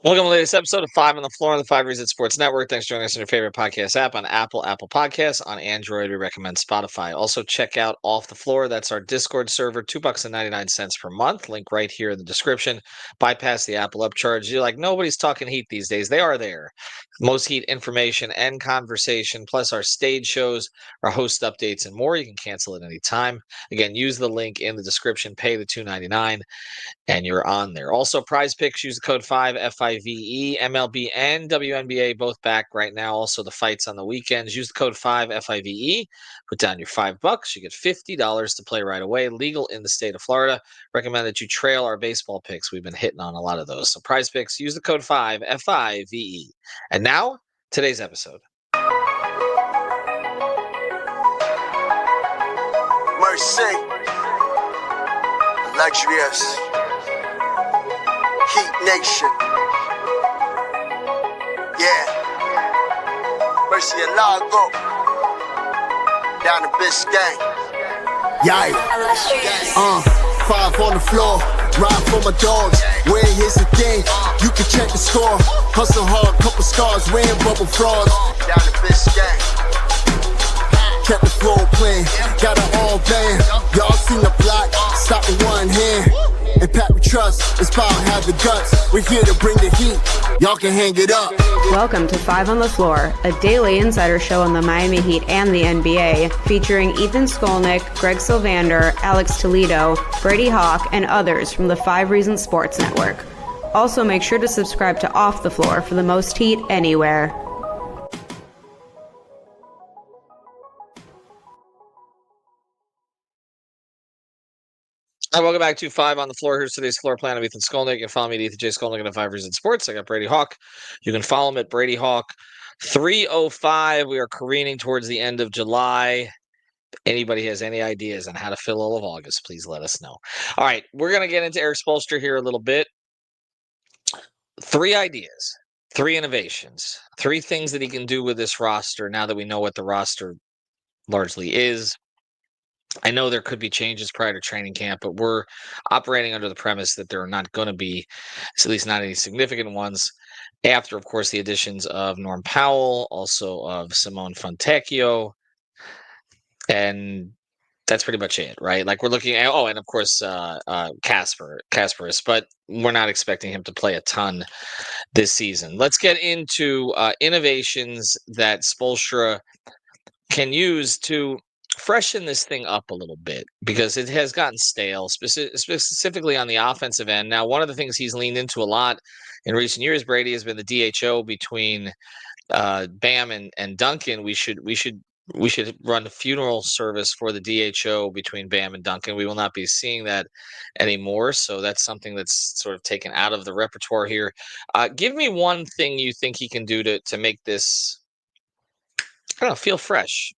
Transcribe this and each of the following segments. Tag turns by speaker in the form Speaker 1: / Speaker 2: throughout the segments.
Speaker 1: Welcome to the latest episode of Five on the Floor on the Five Reasons Sports Network. Thanks for joining us on your favorite podcast app on Apple Podcasts. On Android, we recommend Spotify. Also, check out Off the Floor. That's our Discord server, $2.99 per month. Link right here in the description. Bypass the Apple upcharge. You're like, nobody's talking Heat these days. They are there. Most Heat information and conversation, plus our stage shows, our host updates, and more. You can cancel at any time. Again, use the link in the description. Pay the $2.99. And you're on there. Also, Prize Picks, use the code 5 FIVE. MLB and WNBA both back right now. Also, the fights on the weekends. Use the code 5 FIVE. Put down your $5. You get $50 to play right away. Legal in the state of Florida. Recommend that you trail our baseball picks. We've been hitting on a lot of those. So, Prize Picks, use the code 5 FIVE. And now, today's episode.
Speaker 2: Mercy, luxurious. Heat Nation. Yeah. Mercy and Lago. Down to Biscayne.
Speaker 3: Yikes. Five on the floor. Ride for my dogs. Where here's the thing. You can check the score. Hustle hard, couple scars. Wearing bubble frogs.
Speaker 2: Down to Biscayne.
Speaker 3: Kept the floor playing. Got it all band. Y'all seen the block. Stop with one hand. And Pat, we trust, it's Powell have the guts. We're here to bring the heat, y'all can hang it up.
Speaker 4: Welcome to Five on the Floor, a daily insider show on the Miami Heat and the NBA, featuring Ethan Skolnick, Greg Sylvander, Alex Toledo, Brady Hawk, and others from the Five Reasons Sports Network. Also, make sure to subscribe to Off the Floor for the most heat anywhere.
Speaker 1: Hi, welcome back to Five on the Floor. Here's today's floor plan of Ethan Skolnick. You can follow me at Ethan J. Skolnick at 5 Reasons Sports. I got Brady Hawk. You can follow him at Brady Hawk 305. We are careening towards the end of July. If anybody has any ideas on how to fill all of August, please let us know. All right, we're going to get into Erik Spoelstra here a little bit. 3 ideas, 3 innovations, 3 things that he can do with this roster now that we know what the roster largely is. I know there could be changes prior to training camp, but we're operating under the premise that there are not going to be, at least not any significant ones, after, of course, the additions of Norm Powell, also of Simone Fontecchio, and that's pretty much it, right? Like we're looking at, and of course, Kasparis, but we're not expecting him to play a ton this season. Let's get into innovations that Spoelstra can use to freshen this thing up a little bit because it has gotten stale, specifically on the offensive end. Now, one of the things he's leaned into a lot in recent years, Brady, has been the DHO between Bam and Duncan. We should run a funeral service for the DHO between Bam and Duncan. We will not be seeing that anymore, so that's something that's sort of taken out of the repertoire here. Give me one thing you think he can do to make this, I don't know, feel fresh.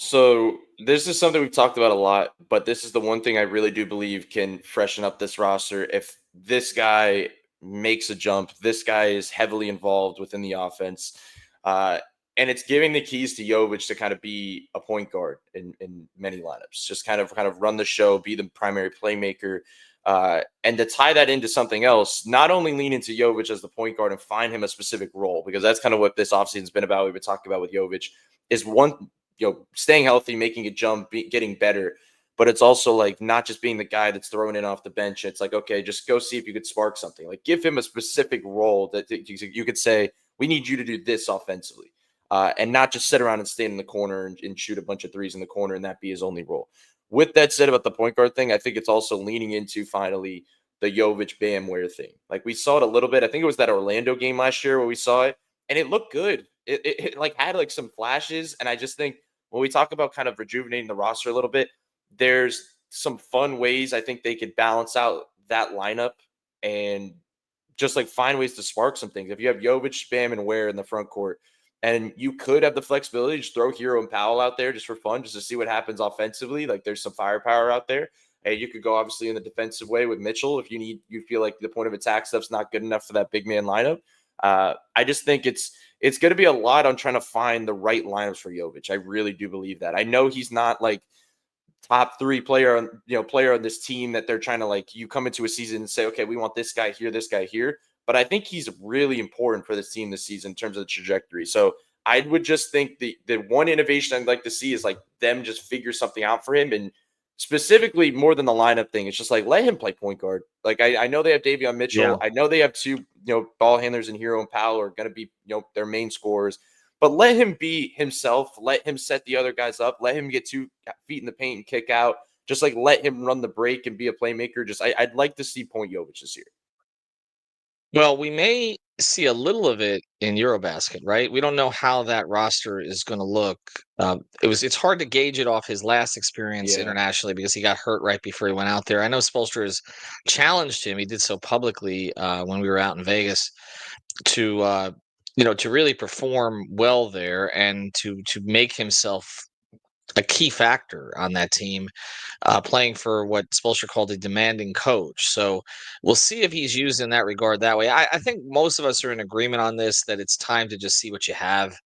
Speaker 5: So this is something we've talked about a lot, but this is the one thing I really do believe can freshen up this roster. If this guy makes a jump, this guy is heavily involved within the offense. And it's giving the keys to Yovic to kind of be a point guard in many lineups, just kind of run the show, be the primary playmaker. And to tie that into something else, not only lean into Yovic as the point guard and find him a specific role, because that's kind of what this offseason's been about. We've been talking about with Yovic is one, staying healthy, making a jump, getting better. But it's also like not just being the guy that's thrown in off the bench. It's like, okay, just go see if you could spark something. Like give him a specific role that you could say, we need you to do this offensively. And not just sit around and stand in the corner and shoot a bunch of threes in the corner and that be his only role. With that said about the point guard thing, I think it's also leaning into finally the Yovic Bamware thing. Like we saw it a little bit. I think it was that Orlando game last year where we saw it and it looked good. It like had like some flashes. And I just think when we talk about kind of rejuvenating the roster a little bit, there's some fun ways I think they could balance out that lineup and just like find ways to spark some things. If you have Yovic, Bam, and Ware in the front court, and you could have the flexibility to just throw Herro and Powell out there just for fun, just to see what happens offensively. Like there's some firepower out there. And you could go obviously in the defensive way with Mitchell if you feel like the point of attack stuff's not good enough for that big man lineup. I just think it's going to be a lot on trying to find the right lineups for Yovic. I really do believe that. I know he's not like top 3 player on this team that they're trying to like, you come into a season and say, okay, we want this guy here, but I think he's really important for this team this season in terms of the trajectory. So I would just think the one innovation I'd like to see is like them just figure something out for him, and specifically more than the lineup thing. It's just like let him play point guard. Like I know they have Davion Mitchell.
Speaker 1: Yeah.
Speaker 5: I know they have two ball handlers, and Herro and Powell are going to be their main scorers. But let him be himself. Let him set the other guys up. Let him get 2 feet in the paint and kick out. Just like let him run the break and be a playmaker. Just I'd like to see point Yovic this year.
Speaker 1: Well, we may see a little of it in Eurobasket, right? We don't know how that roster is going to look. It's hard to gauge it off his last experience
Speaker 5: Yeah.
Speaker 1: internationally because he got hurt right before he went out there. I know Spoelstra has challenged him. He did so publicly when we were out in Vegas to to really perform well there and to make himself a key factor on that team, playing for what Spoelstra called a demanding coach. So we'll see if he's used in that regard that way. I think most of us are in agreement on this, that it's time to just see what you have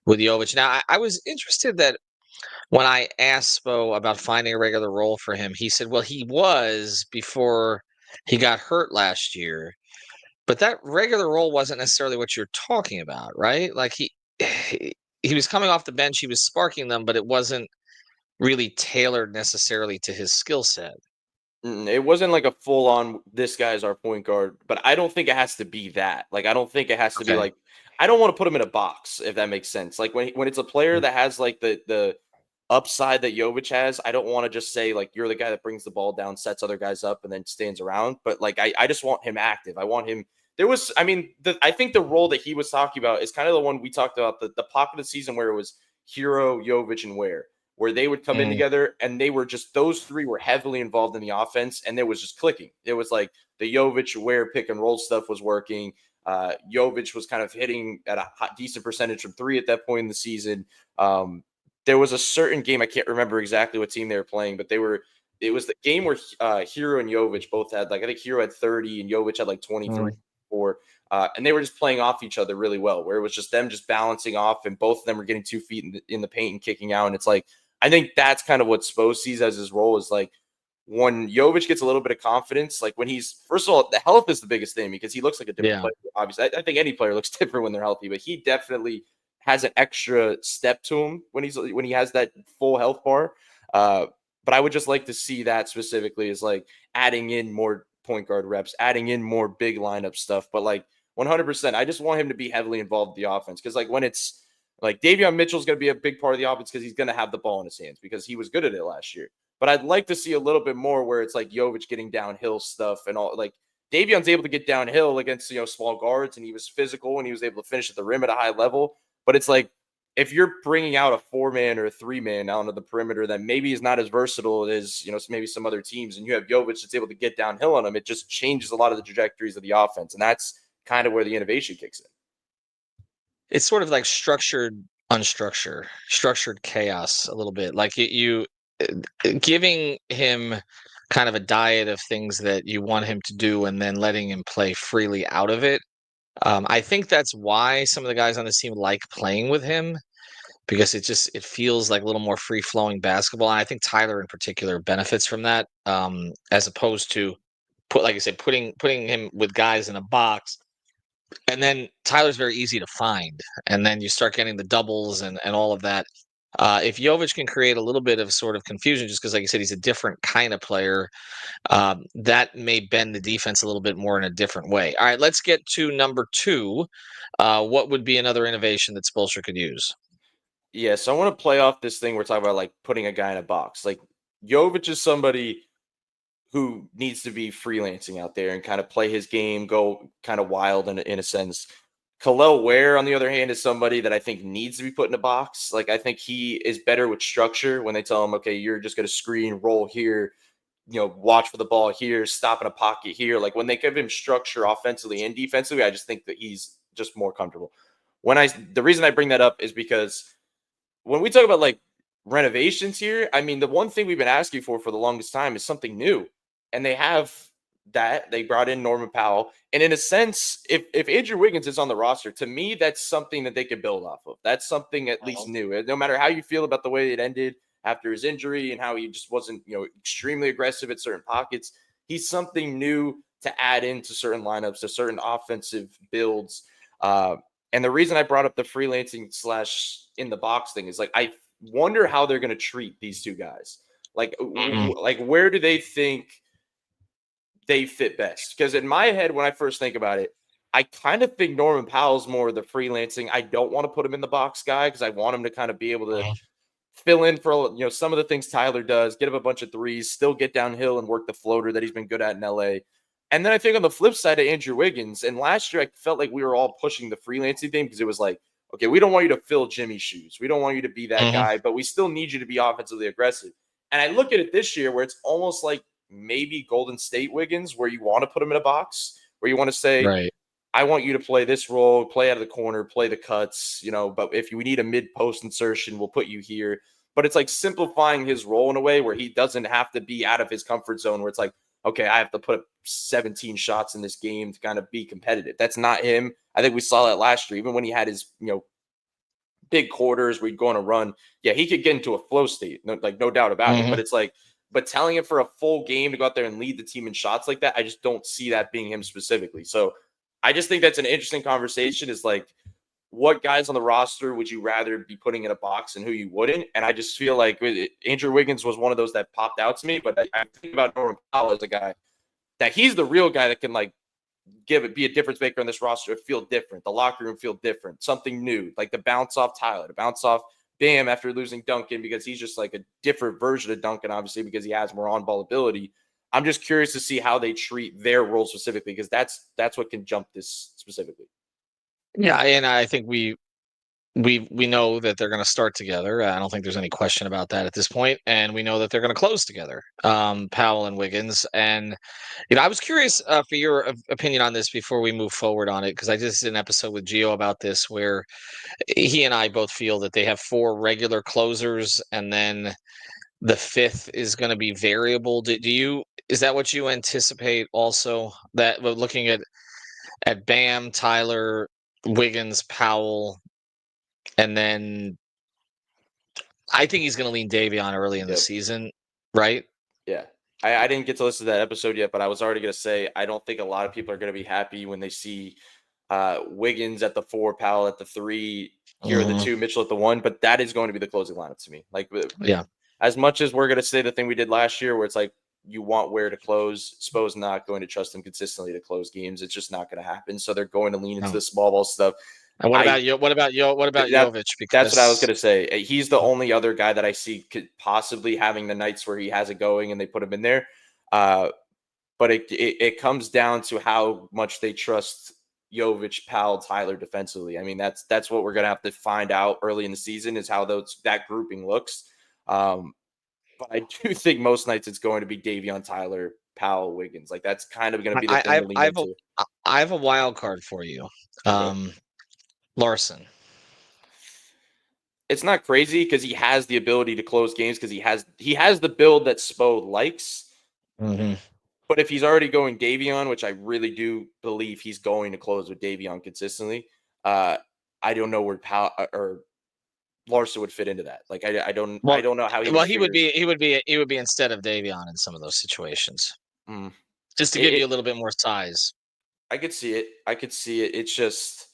Speaker 1: with Jovic. Now, I was interested that when I asked Spo about finding a regular role for him, he said, well, he was before he got hurt last year. But that regular role wasn't necessarily what you're talking about, right? Like he was coming off the bench, he was sparking them, but it wasn't really tailored necessarily to his skill set.
Speaker 5: It wasn't like a full on this guy's our point guard, but I don't think it has to be that. Like I don't think it has to be
Speaker 1: Okay.
Speaker 5: like I don't want to put him in a box if that makes sense. Like when it's a player that has like the upside that Jovic has, I don't want to just say like you're the guy that brings the ball down, sets other guys up, and then stands around. But like I just want him active. I want him. I think the role that he was talking about is kind of the one we talked about, the pocket of the season where it was Herro, Jovic, and where they would come in
Speaker 1: Mm,
Speaker 5: together and they were just those 3 were heavily involved in the offense, and there was just clicking. It was like the Jovic Ware pick and roll stuff was working. Jovic was kind of hitting at a decent percentage from 3 at that point in the season. There was a certain game, I can't remember exactly what team they were playing, but it was the game where Herro and Jovic both had like I think Herro had 30 and Jovic had like 23
Speaker 1: mm.
Speaker 5: or and they were just playing off each other really well, where it was just them just balancing off, and both of them were getting 2 feet in the paint and kicking out. And it's like I think that's kind of what Spo sees as his role, is like when Jovic gets a little bit of confidence, like when he's first of all, the health is the biggest thing because he looks like a different
Speaker 1: Yeah.
Speaker 5: player. Obviously, I think any player looks different when they're healthy, but he definitely has an extra step to him when he has that full health bar. But I would just like to see that specifically is like adding in more point guard reps, adding in more big lineup stuff. But like 100%, I just want him to be heavily involved in the offense because like when it's like Davion Mitchell's going to be a big part of the offense because he's going to have the ball in his hands because he was good at it last year. But I'd like to see a little bit more where it's like Jovic getting downhill stuff and all. Like Davion's able to get downhill against small guards, and he was physical and he was able to finish at the rim at a high level. But it's like if you're bringing out a 4-man or a 3-man out onto the perimeter that maybe is not as versatile as maybe some other teams, and you have Jovic that's able to get downhill on them, it just changes a lot of the trajectories of the offense, and that's kind of where the innovation kicks in.
Speaker 1: It's sort of like structured structured chaos a little bit. Like you giving him kind of a diet of things that you want him to do and then letting him play freely out of it. I think that's why some of the guys on this team like playing with him because it feels like a little more free flowing basketball. And I think Tyler in particular benefits from that, as opposed to like I said, putting him with guys in a box. And then Tyler's very easy to find, and then you start getting the doubles and all of that. If Jovic can create a little bit of sort of confusion, just because, like you said, he's a different kind of player, that may bend the defense a little bit more in a different way. All right, let's get to number 2. What would be another innovation that Spoelstra could use?
Speaker 5: Yeah, so I want to play off this thing we're talking about, like putting a guy in a box. Like Jovic is somebody who needs to be freelancing out there and kind of play his game, go kind of wild in a sense. Khalil Ware, on the other hand, is somebody that I think needs to be put in a box. Like I think he is better with structure when they tell him, okay, you're just going to screen, roll here, watch for the ball here, stop in a pocket here. Like when they give him structure offensively and defensively, I just think that he's just more comfortable. The reason I bring that up is because when we talk about like renovations here, I mean, the one thing we've been asking for the longest time is something new. And they have that. They brought in Norman Powell. And in a sense, if Andrew Wiggins is on the roster, to me, that's something that they could build off of. That's something at least new. No matter how you feel about the way it ended after his injury and how he just wasn't, extremely aggressive at certain pockets, he's something new to add into certain lineups, to certain offensive builds. And the reason I brought up the freelancing / in the box thing is like I wonder how they're going to treat these two guys. Like, like where do they think they fit best? Because in my head, when I first think about it, I kind of think Norman Powell's more the freelancing. I don't want to put him in the box guy because I want him to kind of be able to fill in for some of the things Tyler does, get him a bunch of threes, still get downhill and work the floater that he's been good at in LA. And then I think on the flip side of Andrew Wiggins, and last year I felt like we were all pushing the freelancing thing because it was like, okay, we don't want you to fill Jimmy's shoes. We don't want you to be that guy, but we still need you to be offensively aggressive. And I look at it this year where it's almost like maybe Golden State Wiggins, where you want to put him in a box, where you want to say,
Speaker 1: right.
Speaker 5: I want you to play this role, play out of the corner, play the cuts, but if we need a mid-post insertion, we'll put you here. But it's like simplifying his role in a way where he doesn't have to be out of his comfort zone, where it's like, okay, I have to put up 17 shots in this game to kind of be competitive. That's not him. I think we saw that last year, even when he had his, big quarters where he'd go on a run. Yeah, he could get into a flow state, no doubt about it. But it's like, but telling him for a full game to go out there and lead the team in shots like that, I just don't see that being him specifically. So I just think that's an interesting conversation, is like, what guys on the roster would you rather be putting in a box and who you wouldn't? And I just feel like Andrew Wiggins was one of those that popped out to me. But I think about Norman Powell as a guy that he's the real guy that can like be a difference maker on this roster, feel different, the locker room feel different, something new, like the bounce off Tyler, the bounce off Bam after losing Duncan, because he's just like a different version of Duncan, obviously, because he has more on-ball ability. I'm just curious to see how they treat their role specifically, because that's what can jump this specifically.
Speaker 1: Yeah, and I think we know that they're going to start together. I don't think there's any question about that at this point, and we know that they're going to close together, Powell and Wiggins. And I was curious for your opinion on this before we move forward on it, because I just did an episode with Gio about this, where he and I both feel that they have 4 regular closers, and then the 5th is going to be variable. Is that what you anticipate also? That looking at Bam, Tyler, Wiggins, Powell, and then I think he's going to lean Davion early in the season, right?
Speaker 5: Yeah. I didn't get to listen to that episode yet, but I was already going to say, I don't think a lot of people are going to be happy when they see Wiggins at the 4, Powell at the 3, here are the 2, Mitchell at the 1, but that is going to be the closing lineup to me. Like,
Speaker 1: yeah.
Speaker 5: As much as we're going to say the thing we did last year, where it's like, you want Ware to close, Spo's not going to trust him consistently to close games. It's just not going to happen. So they're going to lean into the small ball stuff.
Speaker 1: And what about Yovic? Because
Speaker 5: that's what I was going to say. He's the only other guy that I see could possibly having the nights where he has it going and they put him in there. But it comes down to how much they trust Yovic, Powell, Tyler defensively. I mean, that's what we're going to have to find out early in the season, is how that grouping looks. But I do think most nights it's going to be Davion, Tyler, Powell, Wiggins. Like, that's kind of going to be the thing to lean into.
Speaker 1: I have a wild card for you. Larson.
Speaker 5: It's not crazy because he has the ability to close games, because he has the build that Spo likes. But if he's already going Davion, which I really do believe he's going to close with Davion consistently, I don't know where Powell or Larson would fit into that. Like, I don't know how he.
Speaker 1: Well, he would be instead of Davion in some of those situations, just to give you a little bit more size.
Speaker 5: I could see it. It's just,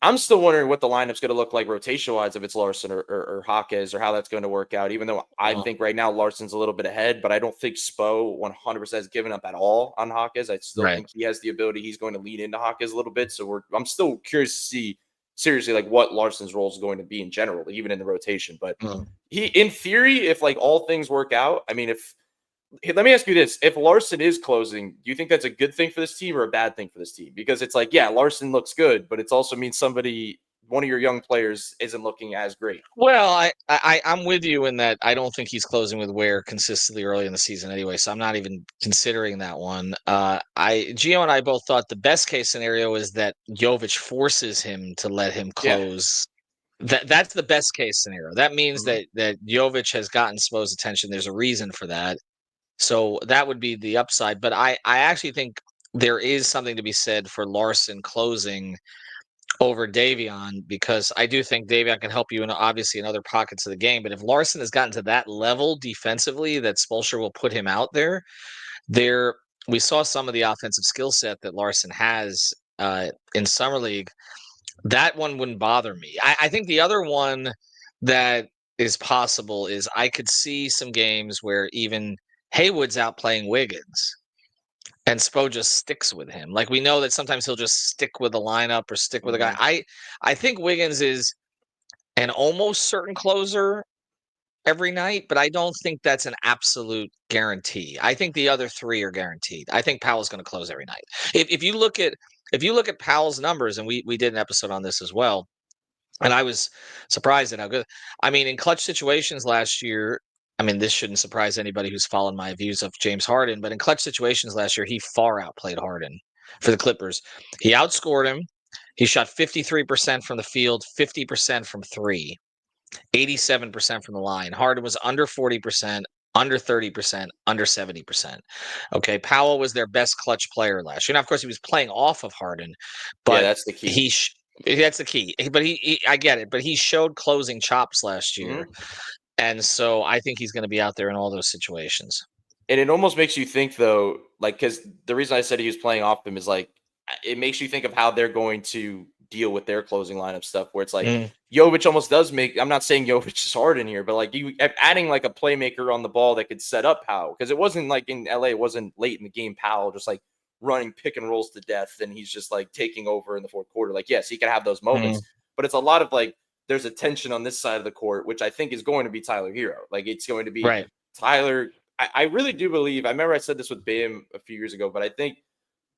Speaker 5: I'm still wondering what the lineup's going to look like rotation wise, if it's Larson or Hawkes, or how that's going to work out. Even though I think right now Larson's a little bit ahead, but I don't think Spo 100% has given up at all on Hawkes. I still think he has the ability. He's going to lean into Hawkes a little bit. So I'm still curious to see seriously like what Larson's role is going to be in general, even in the rotation. But he, in theory, if like all things work out, I mean, let me ask you this. If Larson is closing, do you think that's a good thing for this team or a bad thing for this team? Because it's like, yeah, Larson looks good, but it also means one of your young players isn't looking as great.
Speaker 1: Well, I'm with you in that I don't think he's closing with Ware consistently early in the season anyway, so I'm not even considering that one. Gio and I both thought the best case scenario is that Yovic forces him to let him close. That's the best case scenario. That means that Yovic has gotten Spo's attention. There's a reason for that. So that would be the upside. But I actually think there is something to be said for Larson closing over Davion, because I do think Davion can help you obviously in other pockets of the game. But if Larson has gotten to that level defensively that Spoelstra will put him out there we saw some of the offensive skill set that Larson has in summer league. That one wouldn't bother me. I think the other one that is possible is I could see some games where even Haywood's out playing Wiggins and Spo just sticks with him. Like, we know that sometimes he'll just stick with the lineup or stick with a guy. I think Wiggins is an almost certain closer every night, but I don't think that's an absolute guarantee. I think the other three are guaranteed. I think Powell's going to close every night. If you look at Powell's numbers, and we did an episode on this as well, and I was surprised at how good. I mean, in clutch situations last year, I mean, this shouldn't surprise anybody who's followed my views of James Harden, but in clutch situations last year, he far outplayed Harden for the Clippers. He outscored him. He shot 53% from the field, 50% from three, 87% from the line. Harden was under 40%, under 30%, under 70%. Okay, Powell was their best clutch player last year. Now, of course, he was playing off of Harden,
Speaker 5: Yeah,
Speaker 1: but
Speaker 5: that's the key.
Speaker 1: that's the key. But I get it. But he showed closing chops last year, and so I think he's going to be out there in all those situations.
Speaker 5: And it almost makes you think, though, like, because the reason I said he was playing off him is like, it makes you think of how they're going to deal with their closing lineup stuff, where it's like Yovic almost does make. I'm not saying Yovic is hard in here, but like you adding like a playmaker on the ball that could set up Powell, because it wasn't like in LA, it wasn't late in the game Powell just like running pick and rolls to death, and he's just like taking over in the fourth quarter. Like, yes, he can have those moments, but it's a lot of like there's a tension on this side of the court, which I think is going to be Tyler Herro. Like, it's going to be Tyler. I really do believe. I remember I said this with Bam a few years ago, but I think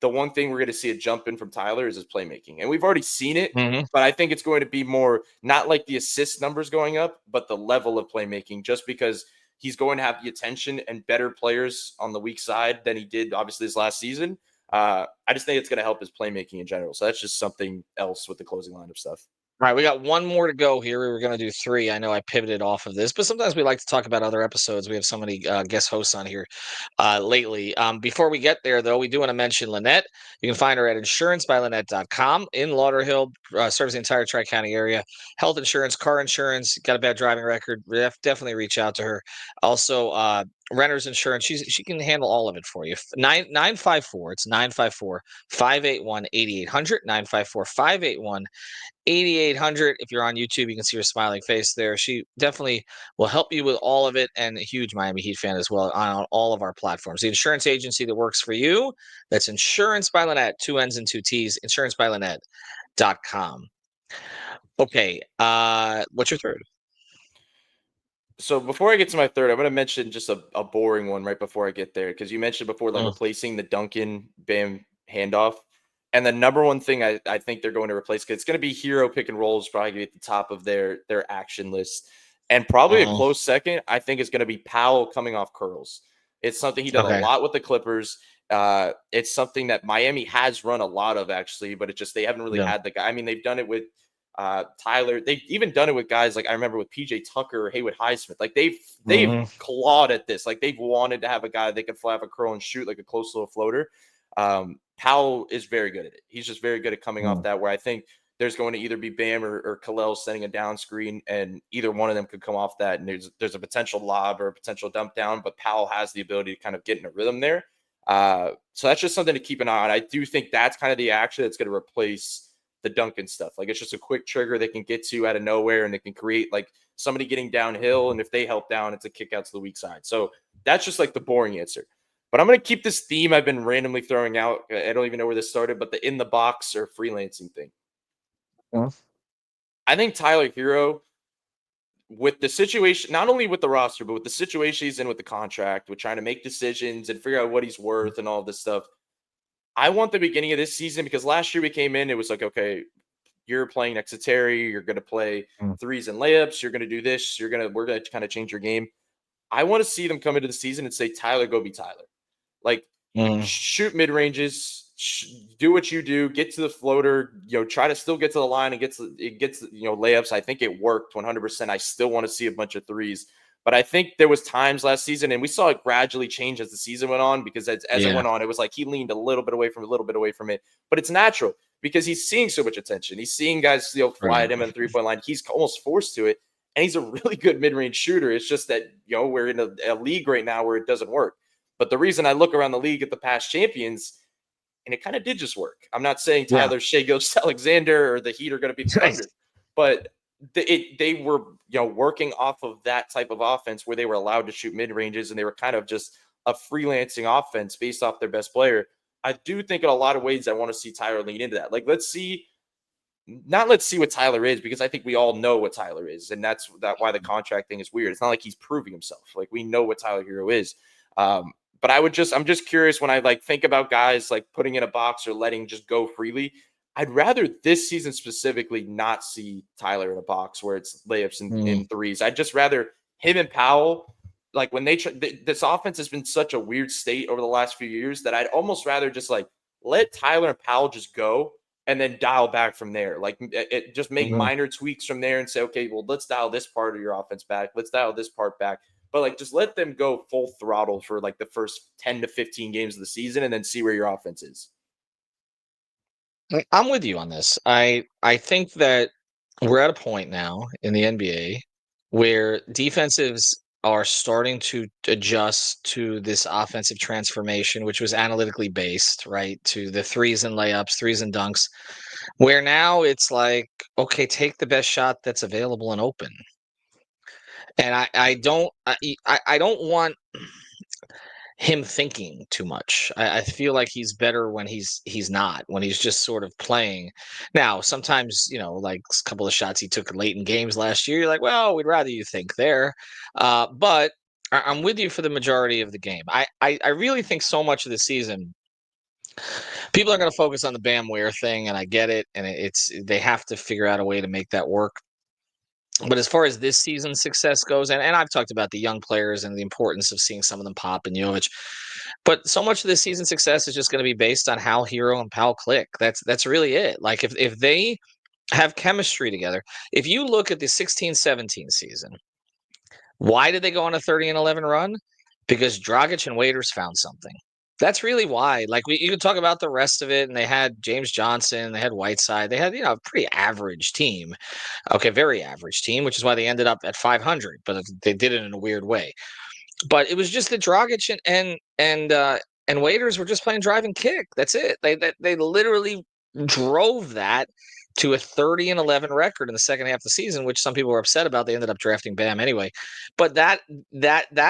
Speaker 5: the one thing we're going to see a jump in from Tyler is his playmaking. And we've already seen it, but I think it's going to be more, not like the assist numbers going up, but the level of playmaking, just because he's going to have the attention and better players on the weak side than he did, obviously, this last season. I just think it's going to help his playmaking in general. So that's just something else with the closing lineup stuff.
Speaker 1: All right, we got one more to go here. We were going to do three. I know I pivoted off of this, but sometimes we like to talk about other episodes. We have so many guest hosts on here lately. Before we get there, though, we do want to mention Lynette. You can find her at insurancebylynette.com in Lauderhill, serves the entire Tri-County area. Health insurance, car insurance, got a bad driving record, definitely reach out to her. Also, renter's insurance. She can handle all of it for you. 954. It's 954-581-8800. 954-581-8800. If you're on YouTube, you can see her smiling face there. She definitely will help you with all of it, and a huge Miami Heat fan as well on all of our platforms. The insurance agency that works for you, that's Insurance by Lynette, 2 N's and 2 T's, insurancebylynette.com. Okay, what's your third?
Speaker 5: So before I get to my third, I'm going to mention just a boring one right before I get there, because you mentioned before, like, replacing the Duncan Bam handoff. And the number one thing I think they're going to replace, because it's going to be Herro pick and rolls, probably going to be at the top of their action list. And probably a close second, I think, is going to be Powell coming off curls. It's something he does a lot with the Clippers. It's something that Miami has run a lot of, actually, but they haven't really had the guy. I mean, they've done it with Tyler. They've even done it with guys like, I remember with PJ Tucker or Haywood Highsmith. Like, they've clawed at this. Like, they've wanted to have a guy that could fly off a curl and shoot like a close little floater. Powell is very good at it. He's just very good at coming off that, where I think there's going to either be Bam or Khalil sending a down screen, and either one of them could come off that, and there's a potential lob or a potential dump down, but Powell has the ability to kind of get in a rhythm there. So that's just something to keep an eye on. I do think that's kind of the action that's going to replace the Duncan stuff. Like, it's just a quick trigger they can get to out of nowhere, and they can create like somebody getting downhill, and if they help down, it's a kick out to the weak side. So that's just like the boring answer. But I'm going to keep this theme I've been randomly throwing out. I don't even know where this started, but the in the box or freelancing thing. I think Tyler Herro, with the situation, not only with the roster, but with the situation he's in with the contract, with trying to make decisions and figure out what he's worth and all this stuff. I want the beginning of this season, because last year we came in, it was like, okay, you're playing next to Terry, you're going to play threes and layups, you're going to do this, we're going to kind of change your game. I want to see them come into the season and say, Tyler, go be Tyler. Like, shoot mid ranges, do what you do, get to the floater, try to still get to the line and gets layups. I think it worked 100%. I still want to see a bunch of threes, but I think there was times last season, and we saw it gradually change as the season went on, because as it went on, it was like he leaned a little bit away from it, but it's natural because he's seeing so much attention. He's seeing guys, fly at him in the 3-point line. He's almost forced to it, and he's a really good mid-range shooter. It's just that, we're in a league right now where it doesn't work. But the reason I look around the league at the past champions, and it kind of did just work. I'm not saying Tyler Shea Gilgeous-Alexander or the Heat are going to be the Thunder, but they were working off of that type of offense where they were allowed to shoot mid ranges, and they were kind of just a freelancing offense based off their best player. I do think in a lot of ways I want to see Tyler lean into that. Like, let's see what Tyler is, because I think we all know what Tyler is, and that's why the contract thing is weird. It's not like he's proving himself. Like, we know what Tyler Herro is. But I'm just curious when I think about guys like putting in a box or letting just go freely. I'd rather this season specifically not see Tyler in a box where it's layups and threes. I'd just rather him and Powell, like when this offense has been such a weird state over the last few years that I'd almost rather just let Tyler and Powell just go and then dial back from there. Like, just make minor tweaks from there and say, okay, well, let's dial this part of your offense back. Let's dial this part back. But just let them go full throttle for the first 10 to 15 games of the season and then see where your offense is.
Speaker 1: I'm with you on this. I think that we're at a point now in the NBA where defensives are starting to adjust to this offensive transformation, which was analytically based, right? To the threes and layups, threes and dunks, where now it's like, okay, take the best shot that's available and open. And I don't want him thinking too much. I feel like he's better when he's not, when he's just sort of playing. Now, sometimes, like a couple of shots he took late in games last year, you're like, well, we'd rather you think there. But I'm with you for the majority of the game. I really think so much of the season, people are going to focus on the Bam Ware thing, and I get it. And they have to figure out a way to make that work. But as far as this season's success goes, and I've talked about the young players and the importance of seeing some of them pop and Yovic, but so much of this season's success is just going to be based on how Herro and Powell click. That's really it. Like, if they have chemistry together, if you look at the 16-17 season, why did they go on a 30-11 run? Because Dragic and Waiters found something. That's really why. Like, you can talk about the rest of it, and they had James Johnson, they had Whiteside, they had a pretty average team. Okay, very average team, which is why they ended up at 500, but they did it in a weird way. But it was just that Dragic and Waiters were just playing drive and kick. That's it. They literally drove that to a 30-11 record in the second half of the season, which some people were upset about. They ended up drafting Bam anyway. But that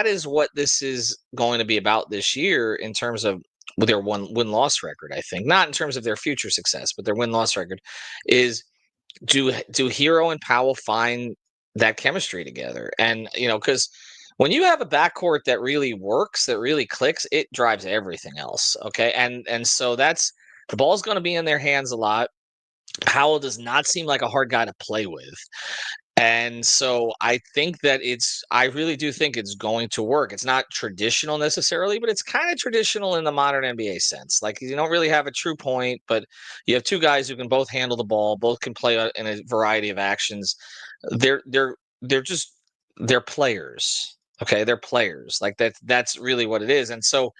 Speaker 1: is what this is going to be about this year in terms of their win-loss record, I think. Not in terms of their future success, but their win-loss record is, do Herro and Powell find that chemistry together? And because when you have a backcourt that really works, that really clicks, it drives everything else. Okay, and so that's, the ball's going to be in their hands a lot. Powell does not seem like a hard guy to play with. And so I think that I really do think it's going to work. It's not traditional necessarily, but it's kind of traditional in the modern NBA sense. Like, you don't really have a true point, but you have two guys who can both handle the ball, both can play in a variety of actions. They're players. Okay, they're players. Like, that's really what it is. And so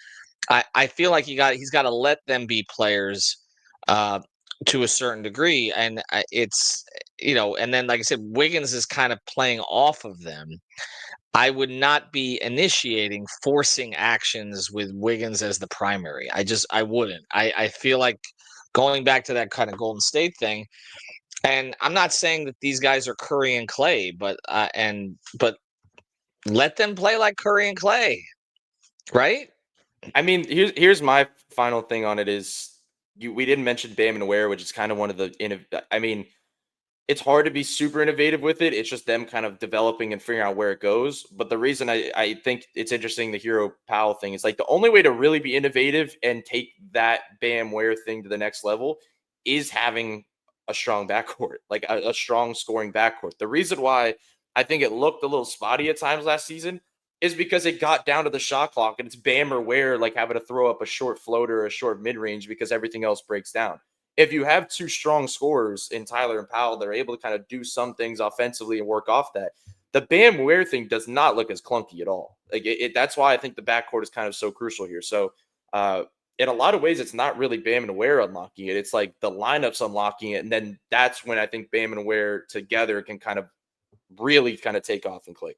Speaker 1: I feel like he's got to let them be players to a certain degree, and it's and then, like I said, Wiggins is kind of playing off of them. I would not be initiating forcing actions with Wiggins as the primary. I wouldn't. I feel like going back to that kind of Golden State thing, and I'm not saying that these guys are Curry and Clay, but let them play like Curry and Clay, right?
Speaker 5: I mean, here's my final thing on it is, we didn't mention Bam and Ware, which is kind of one of the I mean, it's hard to be super innovative with it. It's just them kind of developing and figuring out where it goes. But the reason I think it's interesting, the Herro Powell thing, is like the only way to really be innovative and take that Bam Ware thing to the next level is having a strong backcourt, like a strong scoring backcourt. The reason why I think it looked a little spotty at times last season is because it got down to the shot clock and it's Bam or Ware like having to throw up a short floater or a short mid-range because everything else breaks down. If you have two strong scorers in Tyler and Powell that are able to kind of do some things offensively and work off that, the Bam Ware thing does not look as clunky at all. Like that's why I think the backcourt is kind of so crucial here. So in a lot of ways, it's not really Bam and Ware unlocking it. It's like the lineups unlocking it. And then that's when I think Bam and Ware together can kind of really kind of take off and click.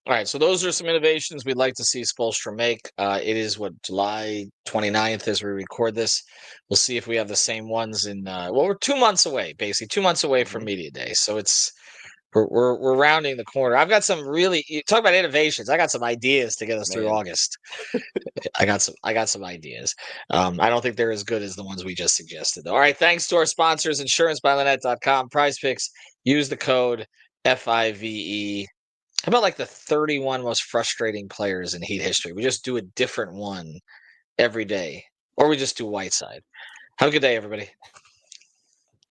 Speaker 1: All right, so those are some innovations we'd like to see Spoelstra make. It is July 29th as we record this. We'll see if we have the same ones in. We're 2 months away, basically 2 months away from media day. So we're rounding the corner. I've got some really talk about innovations. I got some ideas to get us through August. I got some ideas. I don't think they're as good as the ones we just suggested, though. All right, thanks to our sponsors, insurancebylinet.com, Prize Picks. Use the code FIVE. How about like the 31 most frustrating players in Heat history? We just do a different one every day, or we just do Whiteside. Have a good day, everybody.